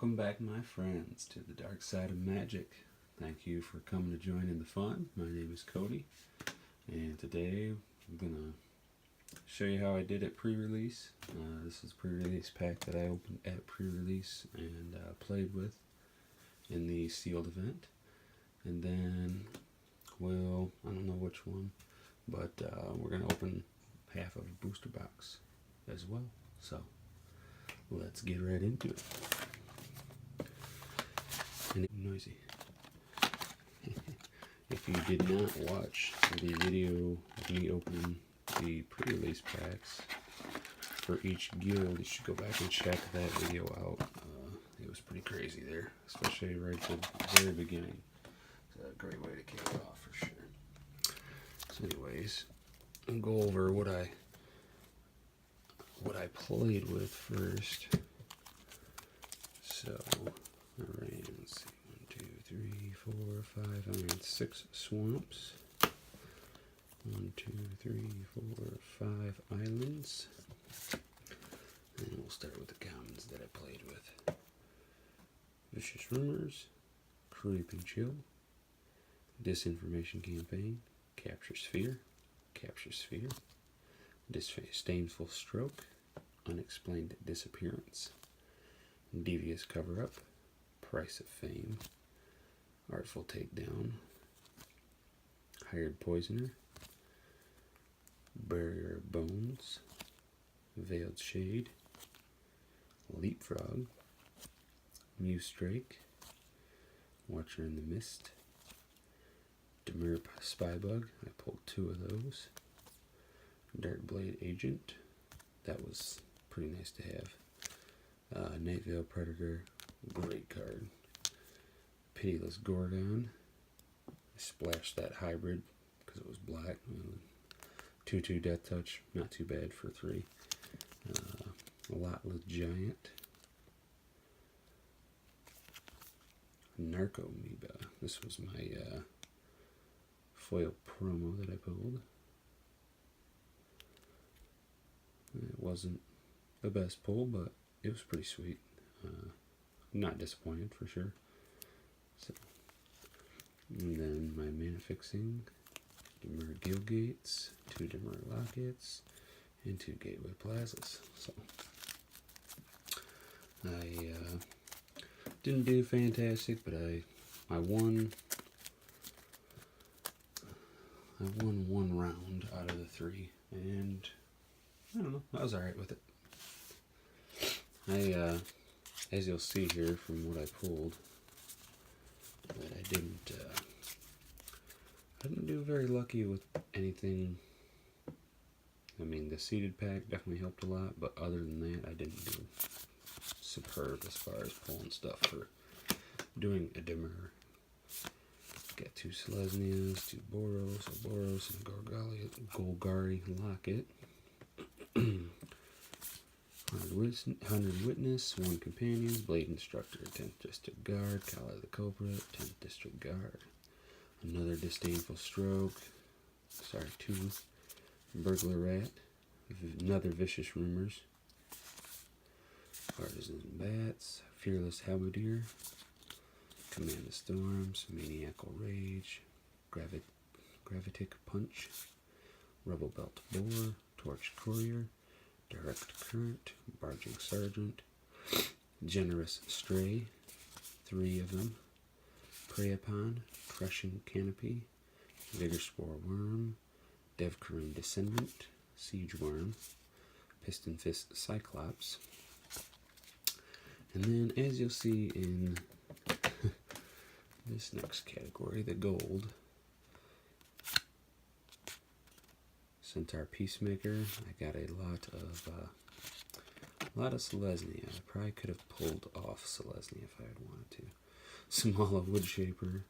Welcome back, my friends, to the dark side of magic. Thank you for coming to join in the fun. My name is Cody, and today I'm gonna show you how I did at pre-release. This is a pre-release pack that I opened at pre-release and played with in the sealed event. And then I don't know which one, but we're gonna open half of a booster box as well. So let's get right into it. And it's noisy. If you did not watch the video of me opening the pre-release packs for each guild, you should go back and check that video out. It was pretty crazy there, especially right at the very beginning. It's a great way to kick it off for sure. So anyways, I'll go over what I played with first. So I ran, let's see, 1, 2, 3, 4, 5. I ran 6 swamps. 1, 2, 3, 4, 5 islands. And we'll start with the commons that I played with. Vicious Rumors, Creeping Chill, Disinformation Campaign, Capture Sphere, Disdainful Stroke, Unexplained Disappearance, Devious Cover-Up, Price of Fame, Artful Takedown, Hired Poisoner, Barrier of Bones, Veiled Shade, Leapfrog, Muse Drake, Watcher in the Mist, Demure Spybug, I pulled 2 of those, Darkblade Agent, that was pretty nice to have, Nightveil Predator, great card, Pitiless Gorgon, I splashed that hybrid because it was black, 2/2 Death Touch, not too bad for 3, Lotless Giant, Narco Amoeba, this was my foil promo that I pulled. It wasn't the best pull, but it was pretty sweet. Not disappointed for sure. So, and then my mana fixing, Demure Guildgates, 2 Demure Lockets, and 2 Gateway Plazas. So I didn't do fantastic, but I won. I won 1 round out of the 3, and I don't know, I was alright with it. As you'll see here from what I pulled, that I didn't do very lucky with anything. I mean, the seeded pack definitely helped a lot, but other than that, I didn't do superb as far as pulling stuff for doing a Demure. Got 2 Selesnias, 2 Boros, a Boros, and a Golgari Locket. 100 Witness, 1 Companion, Blade Instructor, 10th District Guard, Collar the Culprit, 10th District Guard. Another Disdainful Stroke, 2 Burglar Rat, another Vicious Rumors, Artisan Bats, Fearless Halberdier, Command of Storms, Maniacal Rage, Gravitic Punch, Rebel Belt Boar, Torch Courier, Direct Current, Barging Sergeant, Generous Stray, 3 of them, Prey Upon, Crushing Canopy, Vigor Spore Worm, Devkarin Descendant, Siege Worm, Piston Fist Cyclops, and then as you'll see in this next category, the gold, Centaur Peacemaker. I got a lot of Selesnya. I probably could have pulled off Selesnya if I had wanted to. Samala Woodshaper,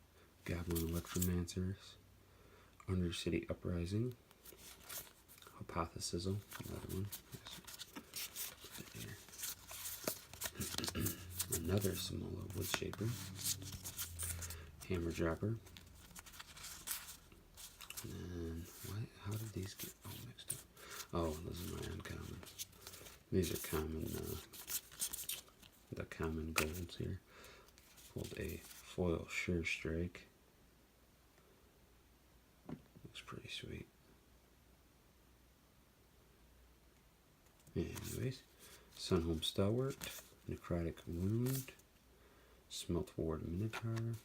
Goblin Electromancers, Undercity Uprising, Hypothesizzle, another one. Another Samala Woodshaper, Hammer Dropper. And how did these get all mixed up? Oh, those are my uncommon. These are common, the the common golds here. Pulled a foil Sure Strike. Looks pretty sweet. Anyways, Sunhome Stalwart, Necrotic Wound, Smelt Ward Minotaur,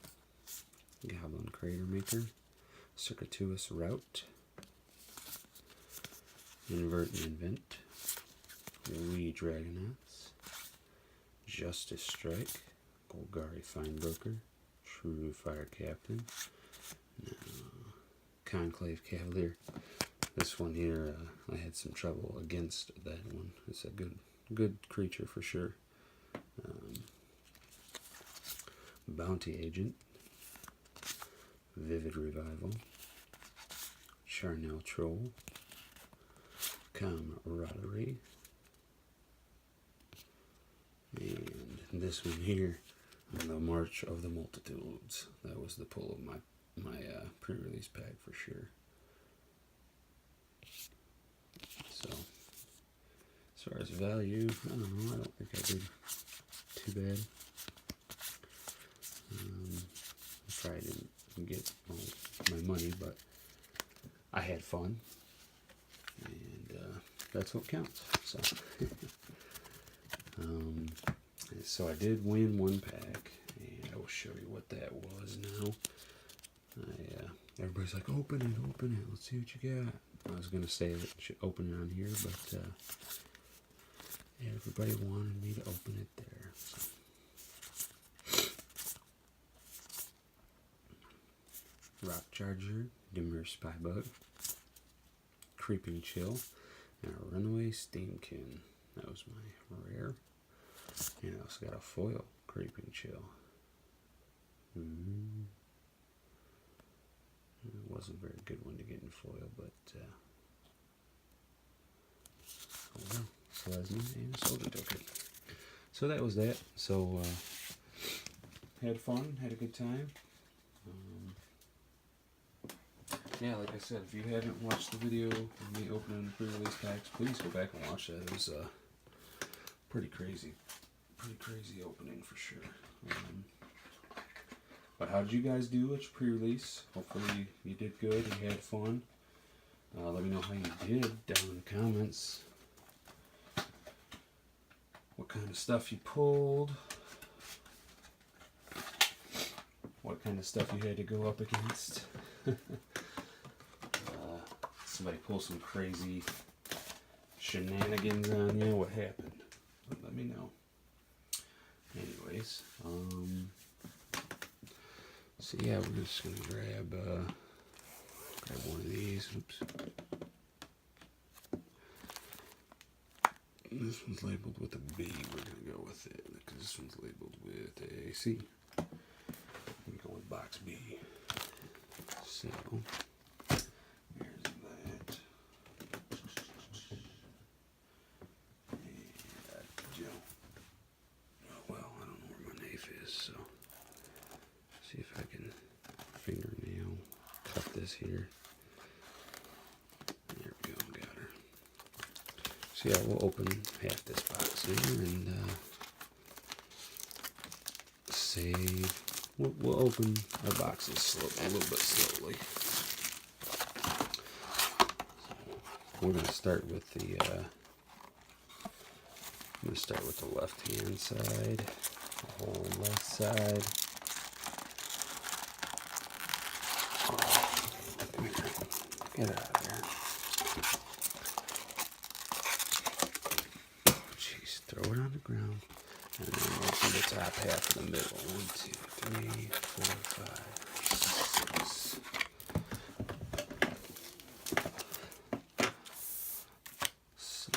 Goblin Crater Maker, Circuitous Route, Invert and Invent, Wee Dragonauts, Justice Strike, Golgari Finebroker, True Fire Captain, Conclave Cavalier. This one here, I had some trouble against that one. It's a good creature for sure. Bounty Agent, Vivid Revival, Charnel Troll, Camaraderie, and this one here, the March of the Multitudes. That was the pull of my pre-release pack for sure. So, as far as value, I don't know. I don't think I did too bad. I probably didn't get all my money, but I had fun, and that's what counts. So, so I did win one pack, and I will show you what that was now. Everybody's like, open it, let's see what you got. I was going to say that you should open it on here, but everybody wanted me to open it there. So. Rock Charger, Dimmer Spybug, Creeping Chill, and a Runaway Steamkin. That was my rare. And I also got a foil Creeping Chill. It wasn't a very good one to get in foil, but oh well. Selesnya and a Soldier Token. So that was that. So had fun, had a good time. Yeah, like I said, if you haven't watched the video of me opening the pre-release packs, please go back and watch that. It was pretty crazy opening for sure. But how did you guys do at your pre-release? Hopefully you did good, you had fun. Let me know how you did down in the comments. What kind of stuff you pulled. What kind of stuff you had to go up against. Somebody pull some crazy shenanigans on you. What happened? Let me know. Anyways, so yeah, we're just gonna grab one of these. Oops. This one's labeled with a B. We're gonna go with it because this one's labeled with a C. We go with box B. So here's that. I don't know where my knife is, so see if I can fingernail cut this here. There we go, got her. So yeah, we'll open half this box here and save. We'll open our boxes slowly, a little bit slowly. So we're gonna start with the left-hand side, the whole left side. Get out of there. Jeez, throw it on the ground. And then we'll do the top half of the middle. 1, 2, 3, 4, 5, 6. So,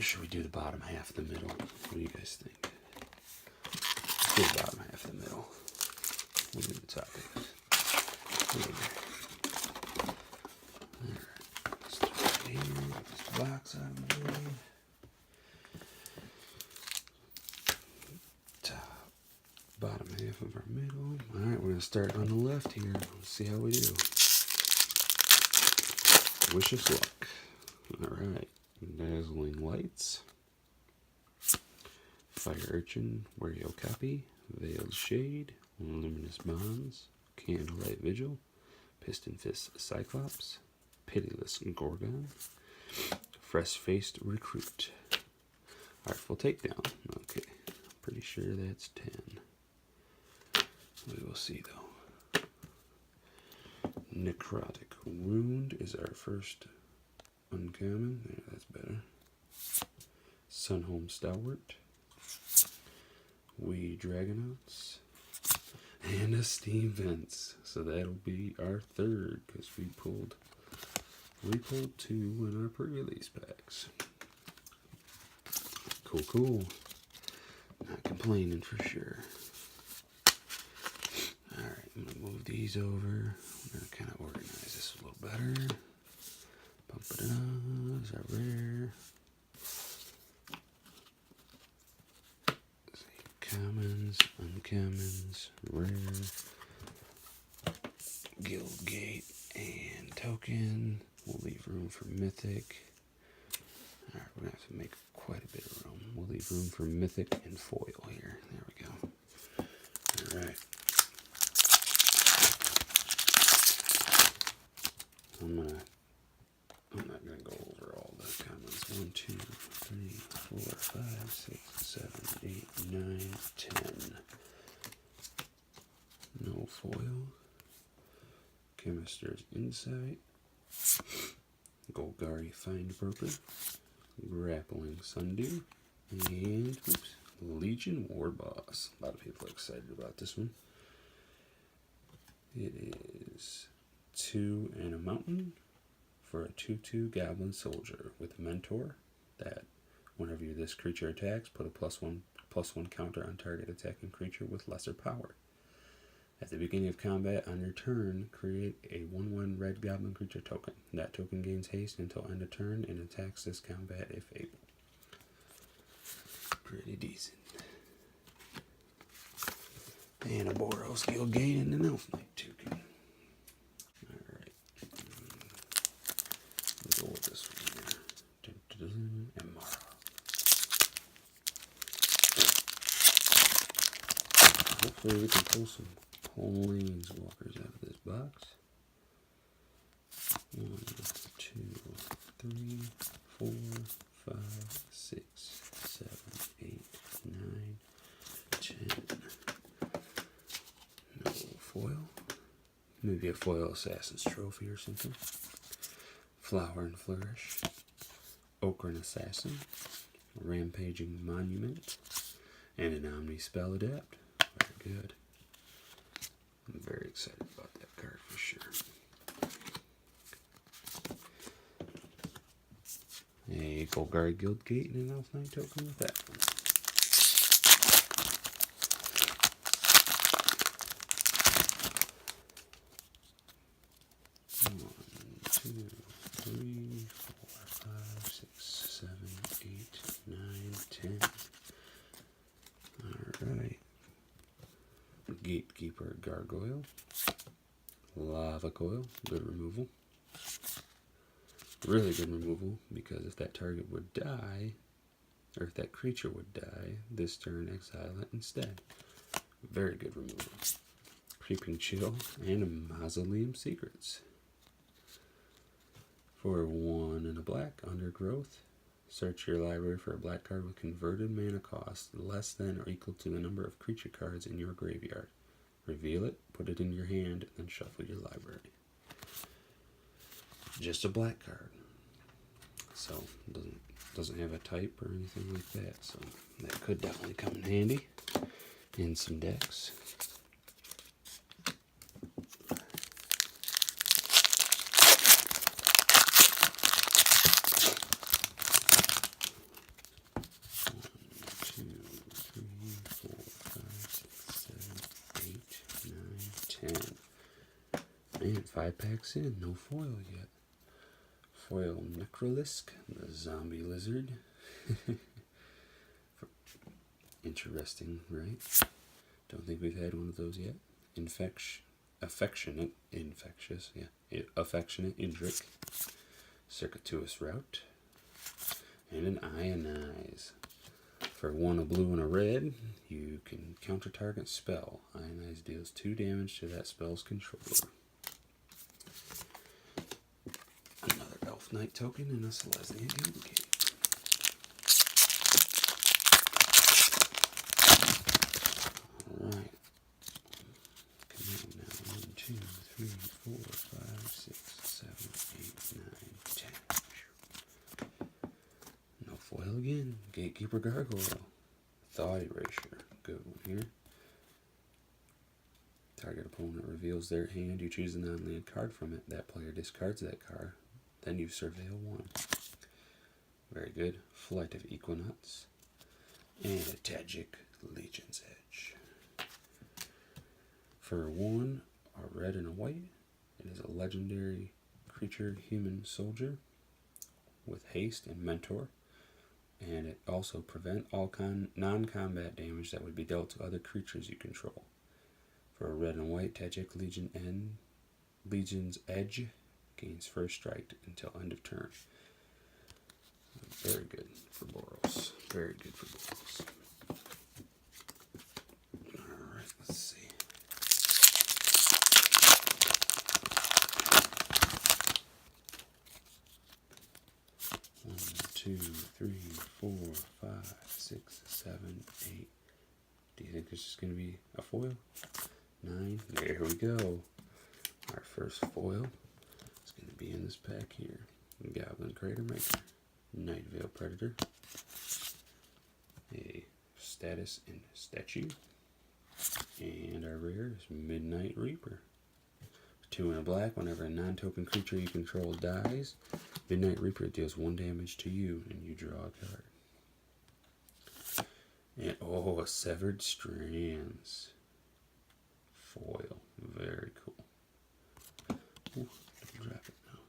should we do the bottom half of the middle? What do you guys think? Let's do the bottom half of the middle. We'll do the top half. Alright. Let's do it here. Get this box out of the way. Bottom half of our middle. Alright, we're going to start on the left here. Let's see how we do. Wish us luck. Alright. Dazzling Lights. Fire Urchin, Wario Copy, Veiled Shade, Luminous Bonds, Candlelight Vigil, Piston Fist Cyclops, Pitiless Gorgon, Fresh-Faced Recruit, Artful Takedown. Okay, pretty sure that's 10. We will see though. Necrotic Wound is our first uncommon. Yeah, that's better. Sunhome Stalwart, Wee Dragonauts, and a Steam Vents. So that'll be our third because we pulled 2 in our pre-release packs. Cool. Not complaining for sure. Alright, I'm going to move these over. I'm going to kind of organize this a little better. Pump it up. Is that rare? Let's see. Commons, uncommons, rare, Guildgate, and token. We'll leave room for mythic. Alright, we're going to have to make quite a bit of room. We'll leave room for mythic and foil here. There we go. Alright. I'm not gonna go over all the commons. 1, 2, 3, 4, 5, 6, 7, 8, 9, 10. No foil. Chemister's Insight. Golgari Findbroker. Grappling Sundew. And Legion War Boss. A lot of people are excited about this one. It is 2 and a mountain for a 2/2 Goblin Soldier with Mentor that whenever this creature attacks, put a +1/+1 counter on target attacking creature with lesser power. At the beginning of combat on your turn, create a 1/1 red goblin creature token. That token gains haste until end of turn and attacks this combat if able. Pretty decent. And a Boros Guildgate and an Elf Knight token. Alright. We'll go with this one here. And Mara. Hopefully we can pull some Planeswalkers out of this box. 1, 2, 3, 4, 5, 6, 7, 8, 9, 10. No foil. Maybe a foil Assassin's Trophy or something. Flower and Flourish. Okran Assassin. Rampaging Monument. And an Omni Spell Adapt. Very good. I'm very excited about that card for sure. A Golgari Guildgate and an Elf Knight token with that one. 1, 2, 3, 4, 5, 6, 7, 8, 9, 10. Alright. Gatekeeper Gargoyle. Lava Coil. Good removal. Really good removal, because if that target would die, or if that creature would die, this turn exile it instead. Very good removal. Creeping Chill and a Mausoleum Secrets. For 1 and a black, Undergrowth. Search your library for a black card with converted mana cost less than or equal to the number of creature cards in your graveyard. Reveal it, put it in your hand, and then shuffle your library. Just a black card. So doesn't have a type or anything like that. So that could definitely come in handy in some decks. And 5 packs in, no foil yet. Foil Necrolisk, the zombie lizard. Interesting, right? Don't think we've had one of those yet. Affectionate Indrik. Circuitous Route. And an Ionize. For 1 a blue and a red, you can counter target spell. Ionize deals 2 damage to that spell's controller. Another Elf Knight token and a Selesnya Guild Gate. Alright. Come on now. 1, 2, 3, 4, 5, 6, 7, 8, 9, 10. No foil again. Gatekeeper Gargoyle. Thought Erasure. Good one here. Target opponent reveals their hand. You choose a non-land card from it. That player discards that card. Then you surveil 1. Very good. Flight of Equinox. And a Tajic Legion's Edge. For 1, a red and a white, it is a legendary creature human soldier with haste and mentor. And it also prevents all non-combat damage that would be dealt to other creatures you control. For a red and white, Tajic Legion's Edge gains first strike until end of turn. Very good for Boros. Very good for Boros. Alright, let's see. One, 2, 3, 4, 5, 6, 7, 8. Do you think this is going to be a foil? 9. There we go. Our first foil is going to be in this pack here. Goblin Crater Maker, Night Veil Predator, a status and statue, and our rare is Midnight Reaper. 2 and a black. Whenever a non-token creature you control dies, Midnight Reaper deals 1 damage to you, and you draw a card. And oh, a Severed Strands foil. Very cool. Ooh, don't drop it now.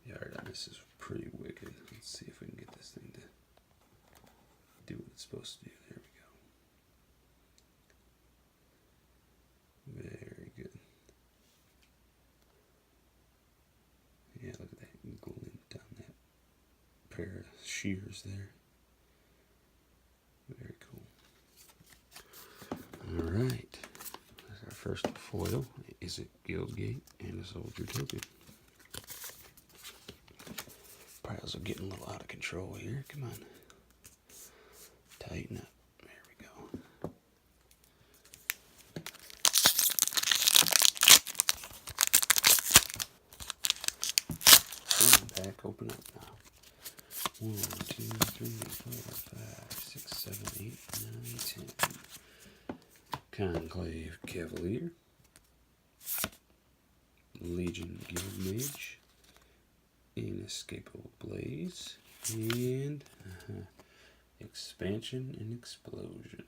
The art on this is pretty wicked. Let's see if we can get this thing to do what it's supposed to do. There we go. Very good. Yeah, look at that glint on that pair of shears there. Very cool. Alright. That's our first foil. Is it Guild Gate and a Soldier Token. Piles are getting a little out of control here. Come on. Tighten up. There we go. Pack open up now. 1, 2, 3, 4, 5, 6, 7, 8, 9, 10. Conclave Cavalier. Legion Guild Mage. Inescapable Blaze. And Expansion and Explosion.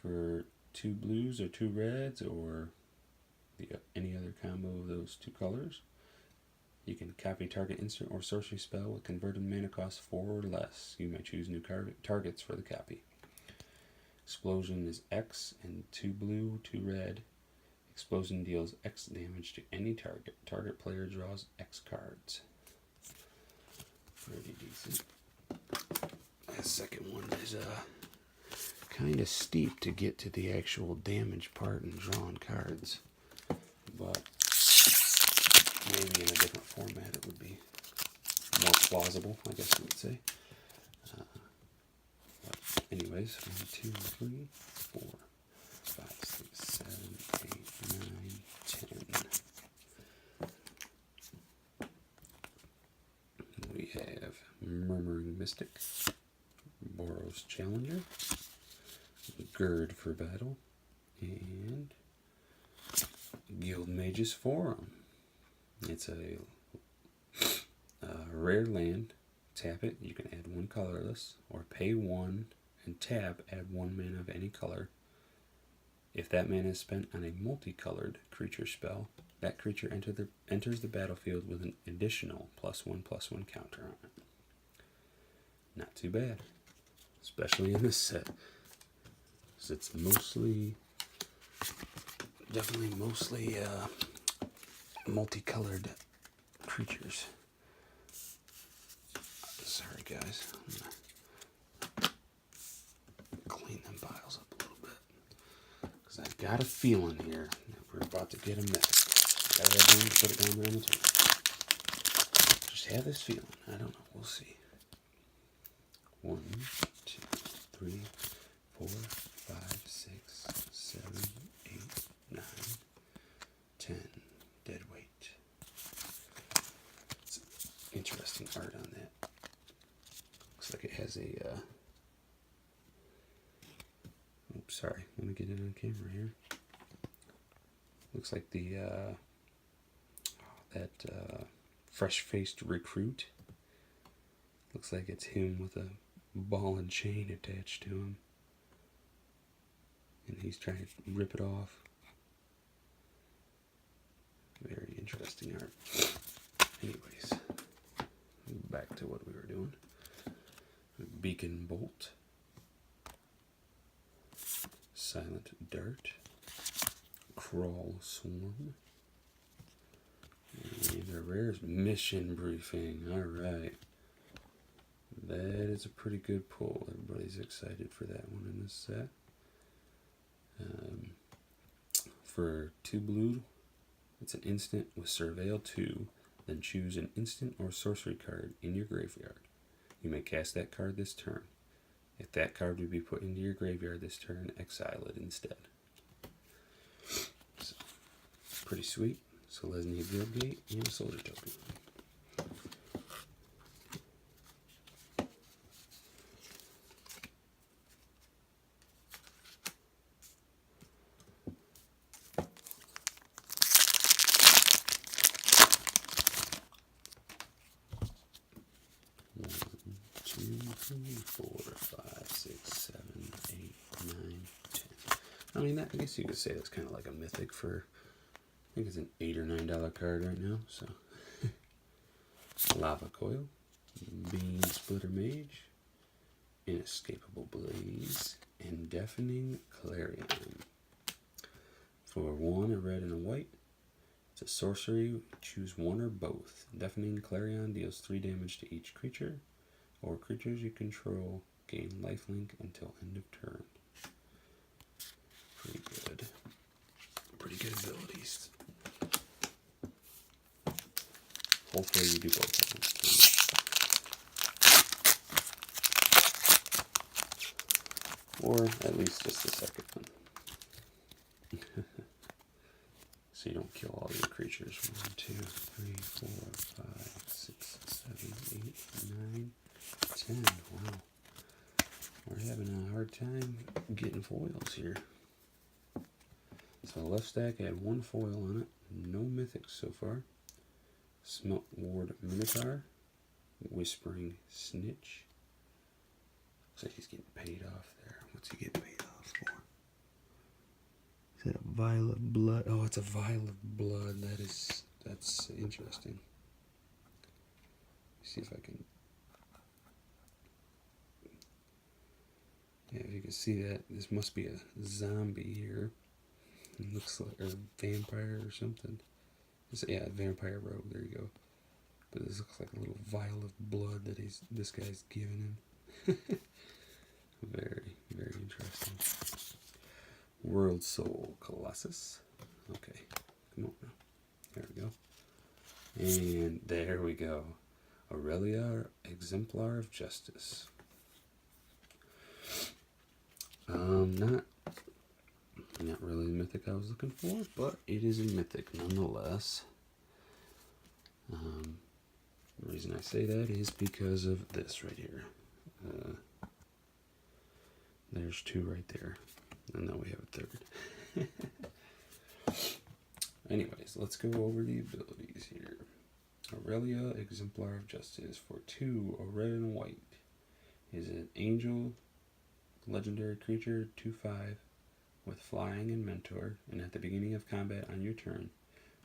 For 2 blues or 2 reds or any other combo of those 2 colors, you can copy target instant or sorcery spell with converted mana cost 4 or less. You may choose new targets for the copy. Explosion is X and 2 blue, 2 red. Explosion deals X damage to any target. Target player draws X cards. Pretty decent. That second one is kind of steep to get to the actual damage part and drawing cards. But maybe in a different format it would be more plausible, I guess you would say. But anyways, 1, 2, 3, 4, 5, 6, 7, 8, 9, 10. We have Murmuring Mystic, Boros Challenger, Gird for Battle, and Guild Mage's Forum. It's a rare land. Tap it. You can add 1 colorless, or pay 1 and tap, add 1 mana of any color. If that mana is spent on a multicolored creature spell, that creature enters the battlefield with an additional +1/+1 counter on it. Not too bad, especially in this set. So it's definitely mostly multicolored creatures. Sorry guys, I'm gonna I got a feeling here that we're about to get a mythic. Gotta have room to put it down there on the table. Just have this feeling. I don't know. We'll see. 1, 2, 3, 4, 5, 6, 7, 8, 9, 10. Dead weight. It's interesting art on that. Looks like it has a. Oops, sorry. Let me get it on camera here. Looks like the fresh-faced recruit. Looks like it's him with a ball and chain attached to him, and he's trying to rip it off. Very interesting art. Anyways, back to what we were doing. Beacon Bolt, Silent Dart, Crawl Swarm, and the rare's Mission Briefing. Alright. That is a pretty good pull. Everybody's excited for that one in this set. For 2 blue, it's an instant with Surveil 2, then choose an instant or sorcery card in your graveyard. You may cast that card this turn. If that card would be put into your graveyard this turn, exile it instead. So, pretty sweet. So Lesney Guildgate and a Soldier Token. I mean, I guess you could say that's kind of like a mythic for, I think it's an $8 or $9 card right now, so. Lava Coil, Beam Splitter Mage, Inescapable Blaze, and Deafening Clarion. For 1, a red and a white, it's a sorcery, choose one or both. Deafening Clarion deals 3 damage to each creature, or creatures you control gain lifelink until end of turn. Pretty good. Pretty good abilities. Hopefully you do both of them. Or at least just the second one. So you don't kill all your creatures. 1, 2, 3, 4, 5, 6, 7, 8, 9, 10. Wow. We're having a hard time getting foils here. So left stack had 1 foil on it. No mythics so far. Smelt Ward Minotaur. Whispering Snitch. Looks like he's getting paid off there. What's he getting paid off for? Is that a vial of blood? Oh, it's a vial of blood. That's interesting. See if I can. Yeah, if you can see that, this must be a zombie here. It looks like a vampire or something. Yeah, vampire rogue. There you go. But this looks like a little vial of blood that this guy's giving him. Very, very interesting. World Soul Colossus. Okay, come on now. There we go. And there we go. Aurelia, Exemplar of Justice. Not really the mythic I was looking for, but it is a mythic nonetheless. The reason I say that is because of this right here. There's 2 right there, and now we have a 3rd. Anyways, let's go over the abilities here. Aurelia, Exemplar of Justice. For 2, a red and a white. Is an angel, legendary creature, 2/5, with flying and mentor, and at the beginning of combat on your turn,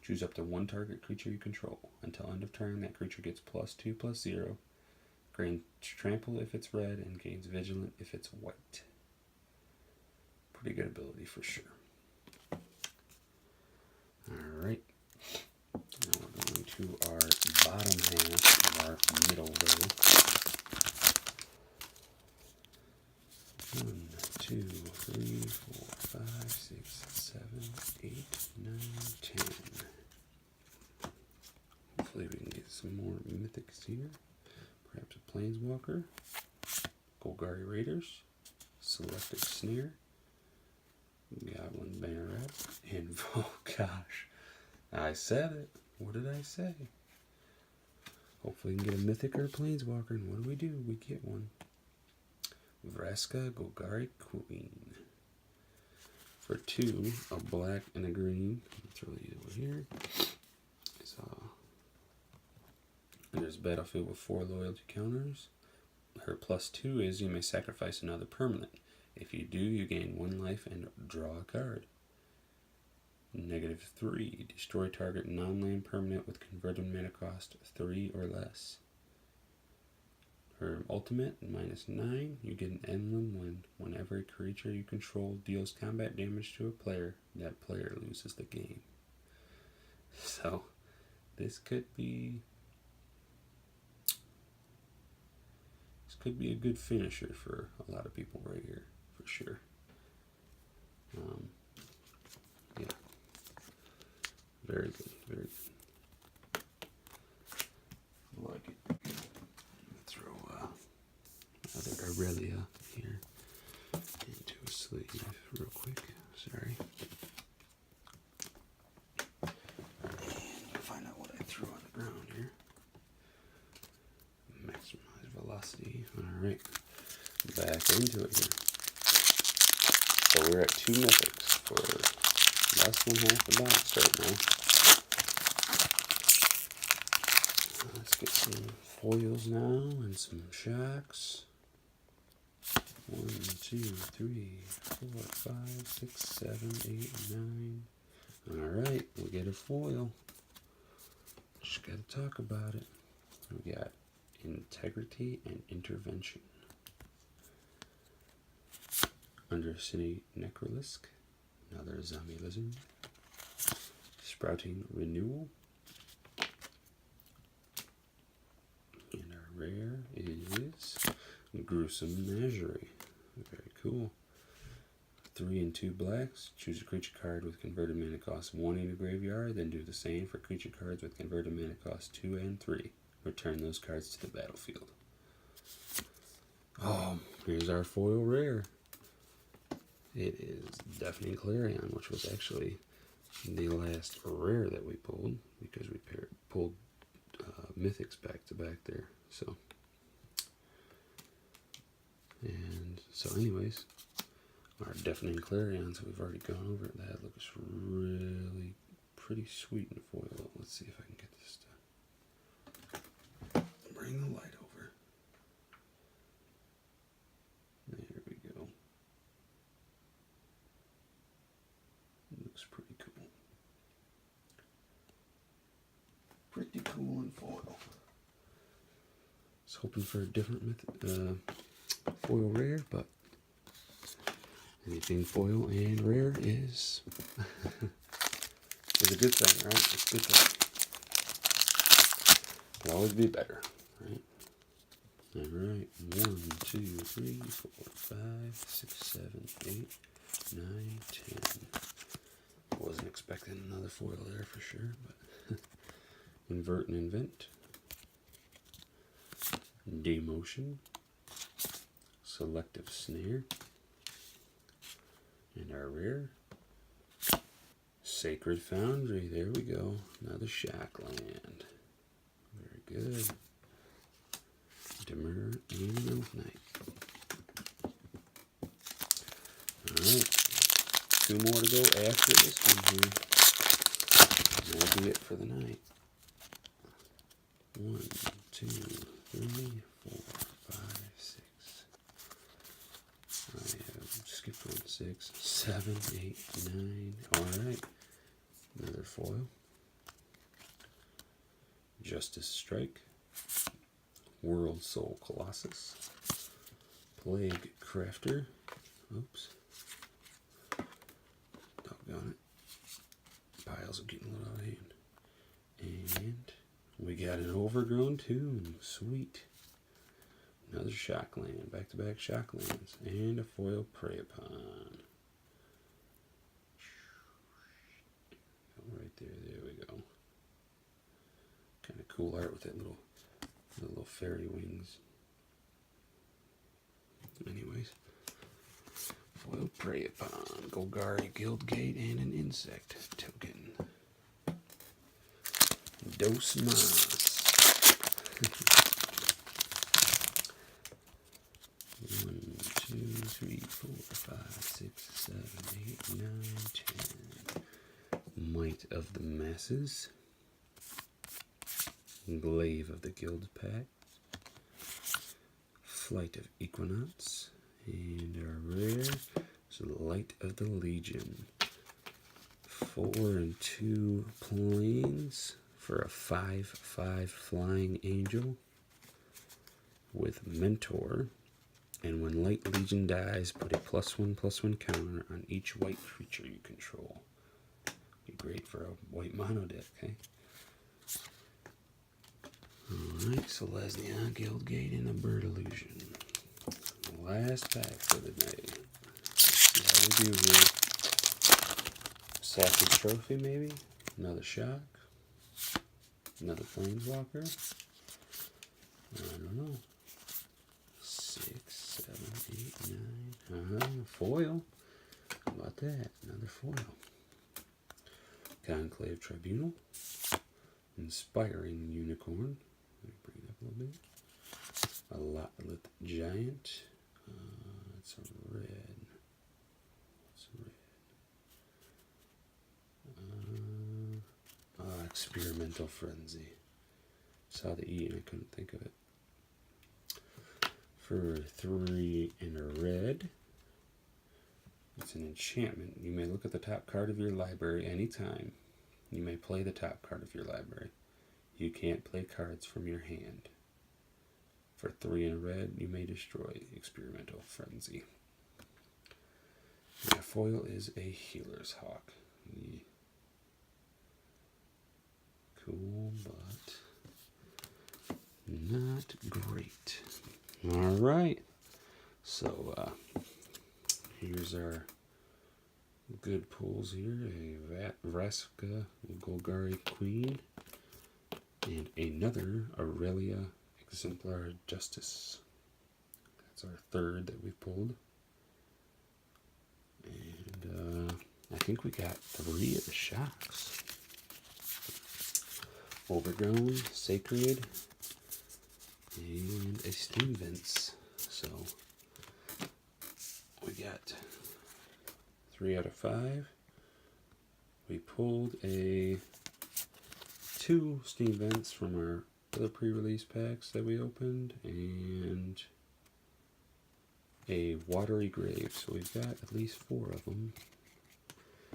choose up to 1 target creature you control. Until end of turn, that creature gets +2/+0, gains trample if it's red, and gains vigilant if it's white. Pretty good ability for sure. Alright, now we're going to our bottom half of our middle row. 1, 2, 3, 4, 5, 6, some more mythics here. Perhaps a Planeswalker. Golgari Raiders. Selective Snare. Goblin Banneret. And oh gosh, I said it. What did I say? Hopefully we can get a mythic or a Planeswalker. And what do? We get one. Vraska Golgari Queen. For 2, a black and a green. Let's throw these over here. There's a battlefield with 4 loyalty counters. Her +2 is you may sacrifice another permanent. If you do, you gain 1 life and draw a card. -3, destroy target non-land permanent with converted mana cost 3 or less. Her ultimate, -9, you get an emblem whenever a creature you control deals combat damage to a player, that player loses the game. So, this could be a good finisher for a lot of people right here, for sure. Yeah. Very good, very good. I like it. Throw another Aurelia here into a sleeve real quick. Sorry. And find out what I threw on the ground here. Maximize velocity. Alright. Back into it here. So we're at 2 mythics for less than half the box right now. Let's get some foils now and some shocks. 1, 2, 3, 4, 5, 6, 7, 8, 9. Alright, we get a foil. Just gotta talk about it. We got Integrity and Intervention. Undercity Necrolisk. Another Zombie Lizard. Sprouting Renewal. And our rare is Gruesome Menagerie. Very cool. 3 and 2 blacks. Choose a creature card with converted mana cost 1 in your graveyard, then do the same for creature cards with converted mana cost 2 and 3. Return those cards to the battlefield. Oh, here's our foil rare. It is Deafening Clarion, which was actually the last rare that we pulled, because we pulled mythics back to back there. So, anyways, our Deafening Clarions, we've already gone over it. That looks really pretty sweet in foil. Let's see if I can get this to bring the light over. There we go. Looks pretty cool. Pretty cool in foil. Was hoping for a different foil rare, but anything foil and rare is a good thing, right? It's a good thing. Can always be better, right? Alright, 1, 2, 3, 4, 5, 6, 7, 8, 9, 10. Wasn't expecting another foil there for sure, but Invert and Invent. Demotion. Selective Snare. And our rare, Sacred Foundry. There we go. Another Shockland. Very good. Demur and Elf Knight. Alright. 2 more to go after this one here. That'll be it for the night. 1, 2, 3, 4, 5, 6. I have skipped 1, 6, 7, 8, 9. Alright. Another foil. Justice Strike. World Soul Colossus. Plague Crafter. Oops. Doggone it. Piles are getting a little out of hand. And we got an Overgrown Tomb. Sweet. Another Shockland. Back-to-back Shocklands. And a foil Prey Upon. Right there. There we go. Kind of cool art with that little fairy wings. Anyways, foil Prey Upon, Golgari Guildgate, and an insect token. Dos Mas. 1, 2, 3, 4, 5, 6, 7, 8, 9, 10. Might of the Masses. Glaive of the Guild Pack. Flight of Equinox. And our rare is Light of the Legion. 4 and 2 planes for a 5/5 flying angel with Mentor. And when Light Legion dies, put a +1/+1 counter on each white creature you control. Be great for a white mono deck, okay? Alright, so Lesnian, Guildgate, and a Bird Illusion. Last pack for the night. Let's see how we do here. Sacred Trophy, maybe? Another Shock? Another Planeswalker? I don't know. 6, 7, 8, 9. Foil. How about that? Another foil. Conclave Tribunal. Inspiring Unicorn. Let me bring it up a little bit. A Lotleth Giant. It's a red. What's red? Experimental Frenzy. Saw the E and I couldn't think of it. For 3 and a red. It's an enchantment. You may look at the top card of your library anytime. You may play the top card of your library. You can't play cards from your hand. For 3 and a red, you may destroy Experimental Frenzy. My foil is a Healer's Hawk. Cool, but not great. Alright, so here's our good pulls here. A Vraska Golgari Queen and another Aurelia Exemplar Justice. That's our third that we've pulled. And I think we got 3 of the shocks. Overgrown, Sacred, and a Steam Vents. So we got 3 out of 5. We pulled 2 Steam Vents from our other pre-release packs that we opened, and a Watery Grave. So we've got at least 4 of them,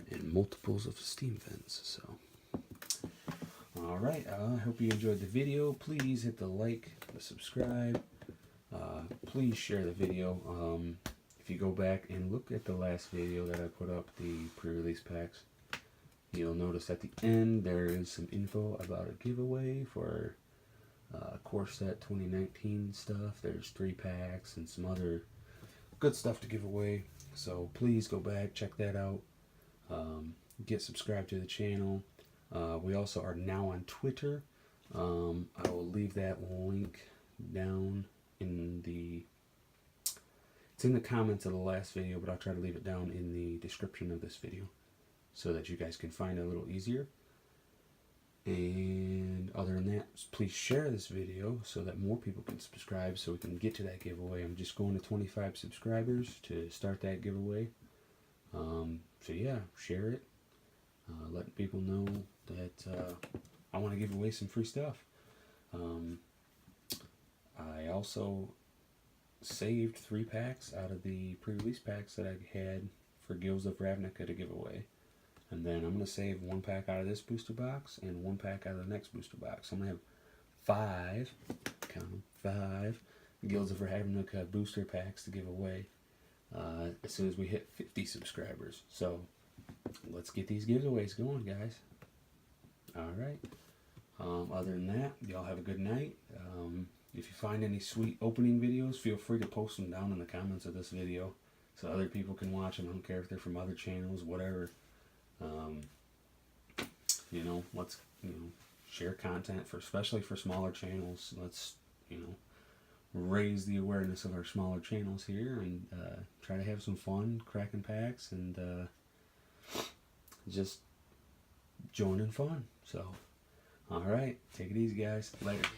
and multiples of Steam Vents. So, alright, I hope you enjoyed the video. Please hit the like, the subscribe. Please share the video. If you go back and look at the last video that I put up, the pre-release packs, you'll notice at the end there is some info about a giveaway for Core Set 2019 stuff. There's 3 packs and some other good stuff to give away. So please go back, check that out. Get subscribed to the channel. We also are now on Twitter. I will leave that link down in the... It's in the comments of the last video, but I'll try to leave it down in the description of this video so that you guys can find it a little easier. And other than that, please share this video so that more people can subscribe so we can get to that giveaway. I'm just going to 25 subscribers to start that giveaway. So yeah, share it. Letting people know that I want to give away some free stuff. I also saved 3 packs out of the pre-release packs that I had for Guilds of Ravnica to give away. And then I'm going to save 1 pack out of this booster box and 1 pack out of the next booster box. So I'm going to have 5, count them, 5 Guilds of Ravnica booster packs to give away as soon as we hit 50 subscribers. So let's get these giveaways going, guys. Alright. Other than that, y'all have a good night. If you find any sweet opening videos, feel free to post them down in the comments of this video so other people can watch them. I don't care if they're from other channels, whatever. You know, let's, share content for, especially for smaller channels. Let's, you know, raise the awareness of our smaller channels here, and try to have some fun cracking packs, and just joining fun. So, alright, take it easy guys, later.